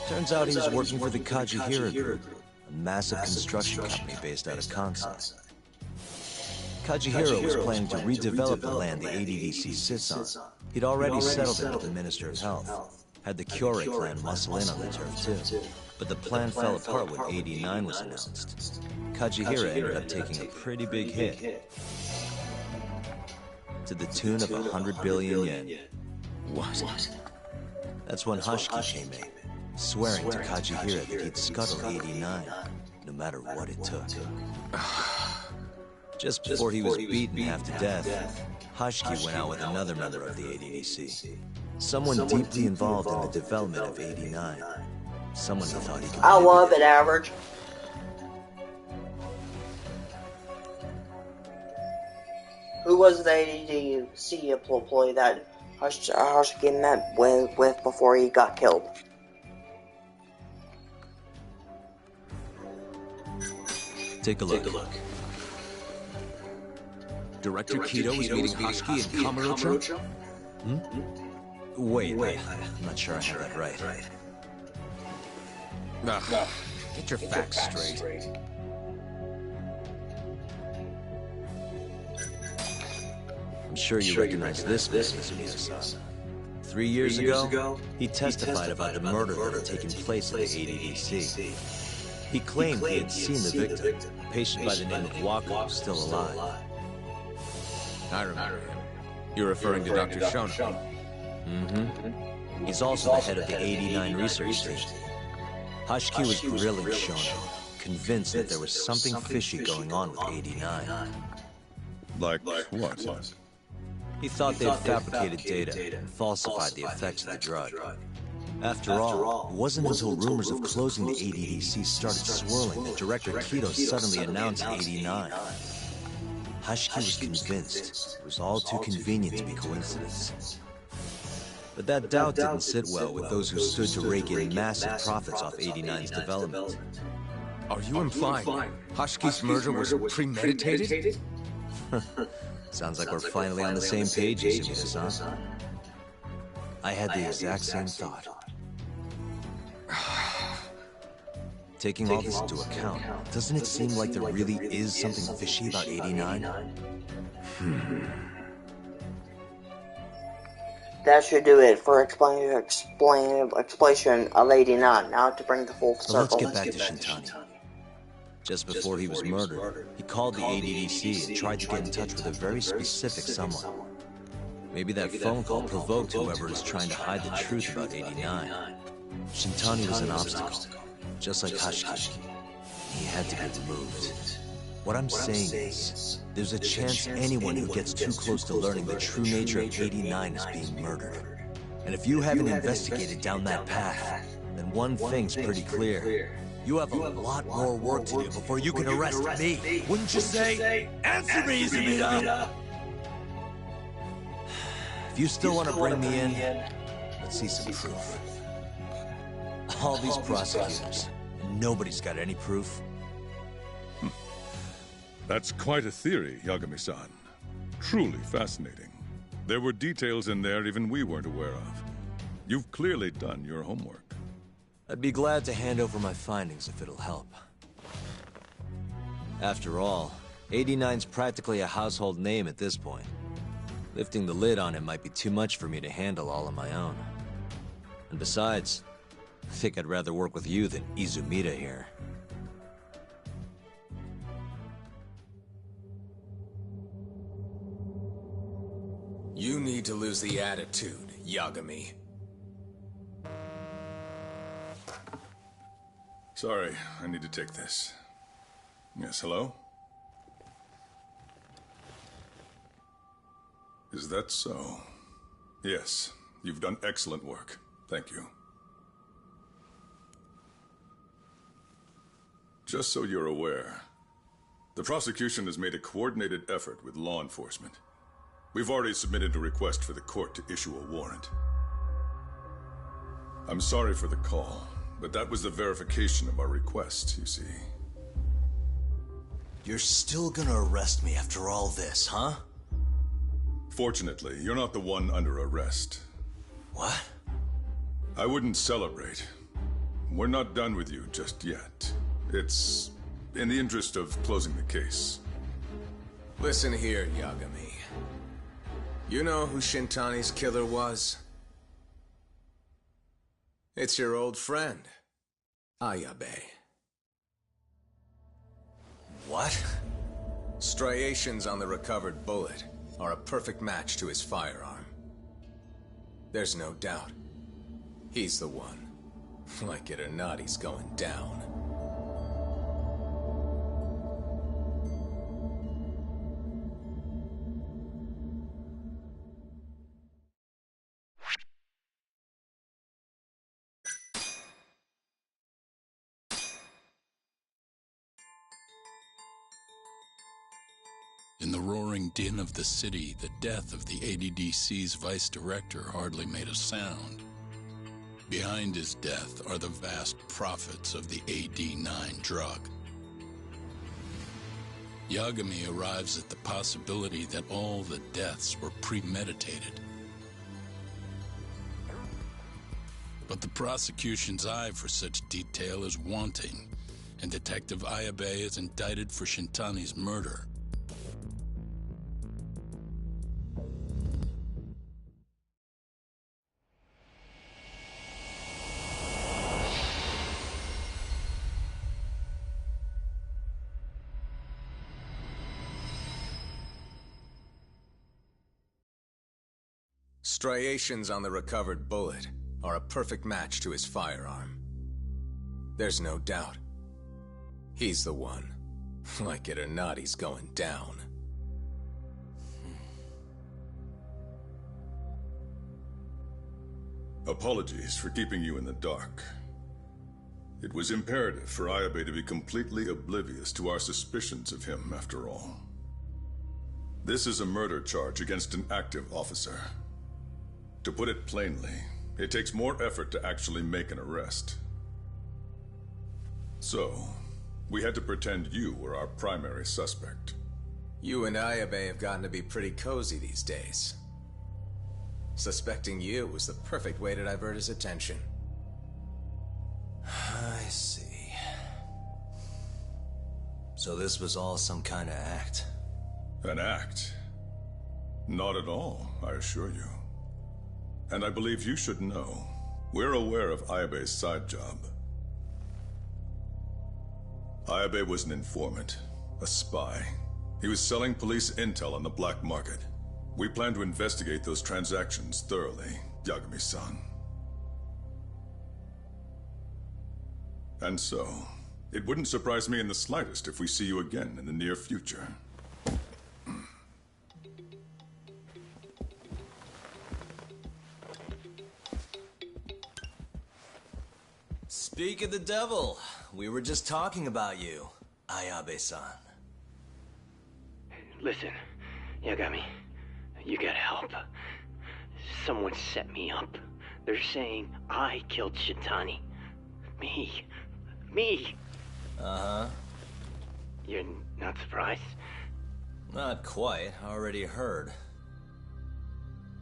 Turns out he was working for the Kajihira Group, a massive construction company based out of Kansai. Kajihira was planning to redevelop the land the ADDC sits on. He'd already settled it with the Minister of Health. Had the Kyorei clan muscle in on the turf too. But the plan fell apart when 89 was announced. Kajihira ended up taking a pretty big hit. To the tune of 100 billion yen. What? That's when Hashiki came in, swearing to Kajihira that he'd scuttle 89, no matter what it took. Just before he was beaten half to death, Hashiki went out with another member of the ADDC. Someone deeply involved in the development of 89. Someone who thought he could... I love it, Average. Who was the ADDC employee that Hashiki met with before he got killed? Take a look. Director Kido is meeting Hashiki and Kamurocho? Wait, I'm not sure I have that right. Get your facts straight. I'm sure you recognize this man, Izumi-san. 3 years ago, he testified about the murder that had taken place at the ADDC. He claimed he had seen the victim, a patient by the name of Wako, still alive. I remember him. You're referring to Dr. Shono. Mm-hmm. He's also the head of the 89 research team. Hashiki was grilling Shono, convinced that there was something fishy going on with 89. Like what? He thought they had fabricated data and falsified the effects of the drug. After all, it wasn't until rumors of closing the ADDC started swirling that Director Kido suddenly announced 89. Hashiki was convinced it was all too convenient to be coincidence. But that doubt didn't sit well with those who stood to rake in massive profits off 89's development. Are you implying Hashiki's murder was premeditated? Sounds like we're finally on the same page, Izumi-san. I had the exact same thought. Taking all this into account, doesn't it seem like there really is something fishy about 89? That should do it for explanation of 89. Now to bring the full circle. So let's get back to Shintani. Just before he was murdered, he called the ADDC and tried to get in touch with a very specific someone. Maybe that phone call provoked whoever is trying to hide the truth about 89. Shintani was an obstacle, just like Hashiki. He had to be removed. What I'm saying is, there's a chance anyone who gets too close to learning the true nature of 89 is being murdered. And if you haven't investigated down that path, then one thing's pretty clear. You have a lot more work to do before you can arrest me. Wouldn't you say? Answer me, Izumi-san! If you still want to bring me in, let's see some proof. All these prosecutors, and nobody's got any proof. That's quite a theory, Yagami-san. Truly fascinating. There were details in there even we weren't aware of. You've clearly done your homework. I'd be glad to hand over my findings if it'll help. After all, 89's practically a household name at this point. Lifting the lid on it might be too much for me to handle all on my own. And besides, I think I'd rather work with you than Izumida here. You need to lose the attitude, Yagami. Sorry, I need to take this. Yes, hello? Is that so? Yes, you've done excellent work. Thank you. Just so you're aware, the prosecution has made a coordinated effort with law enforcement. We've already submitted a request for the court to issue a warrant. I'm sorry for the call, but that was the verification of our request, you see. You're still gonna arrest me after all this, huh? Fortunately, you're not the one under arrest. What? I wouldn't celebrate. We're not done with you just yet. It's in the interest of closing the case. Listen here, Yagami. You know who Shintani's killer was? It's your old friend, Ayabe. What? Striations on the recovered bullet are a perfect match to his firearm. There's no doubt. He's the one. Like it or not, he's going down. In the roaring din of the city, the death of the ADDC's vice director hardly made a sound. Behind his death are the vast profits of the AD9 drug. Yagami arrives at the possibility that all the deaths were premeditated. But the prosecution's eye for such detail is wanting, and Detective Ayabe is indicted for Shintani's murder. Striations on the recovered bullet are a perfect match to his firearm. There's no doubt. He's the one. Like it or not, he's going down. Apologies for keeping you in the dark. It was imperative for Ayabe to be completely oblivious to our suspicions of him, after all. This is a murder charge against an active officer. To put it plainly, it takes more effort to actually make an arrest. So, we had to pretend you were our primary suspect. You and Ayabe have gotten to be pretty cozy these days. Suspecting you was the perfect way to divert his attention. I see. So this was all some kind of act? An act? Not at all, I assure you. And I believe you should know, we're aware of Ayabe's side job. Ayabe was an informant, a spy. He was selling police intel on the black market. We plan to investigate those transactions thoroughly, Yagami-san. And so, it wouldn't surprise me in the slightest if we see you again in the near future. Speak of the devil, we were just talking about you, Ayabe-san. Listen, Yagami, you gotta help. Someone set me up. They're saying I killed Shintani. Me. Uh-huh. You're not surprised? Not quite, already heard.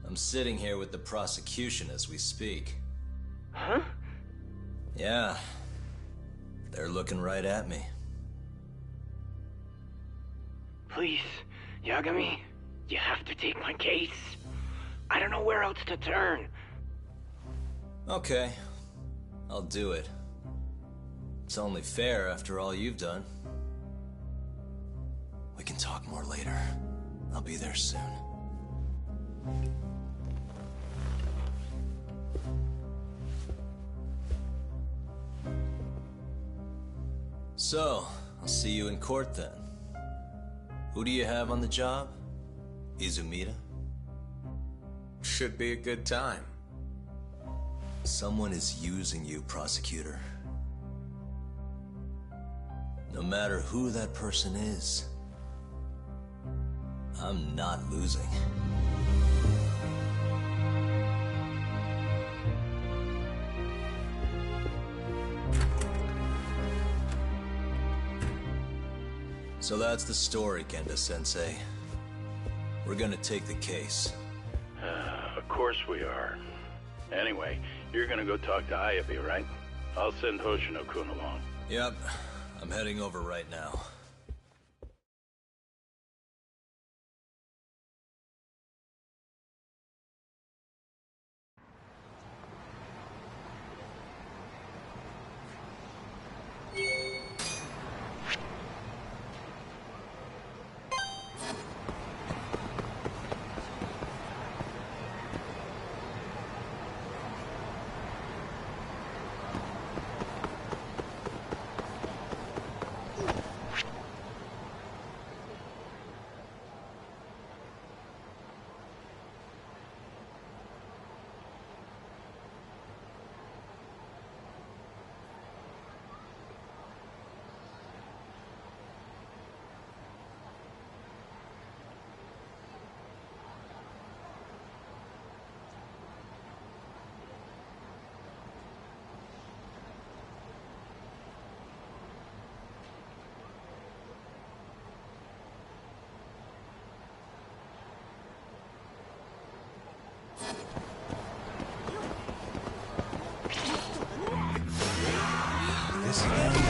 I'm sitting here with the prosecution as we speak. Huh? Yeah. They're looking right at me. Please, Yagami, you have to take my case. I don't know where else to turn. Okay. I'll do it. It's only fair after all you've done. We can talk more later. I'll be there soon. So, I'll see you in court then. Who do you have on the job? Izumida? Should be a good time. Someone is using you, prosecutor. No matter who that person is, I'm not losing. So that's the story, Kenda-sensei. We're gonna take the case. Of course we are. Anyway, you're gonna go talk to Ayabe, right? I'll send Hoshino-kun along. Yep, I'm heading over right now. this.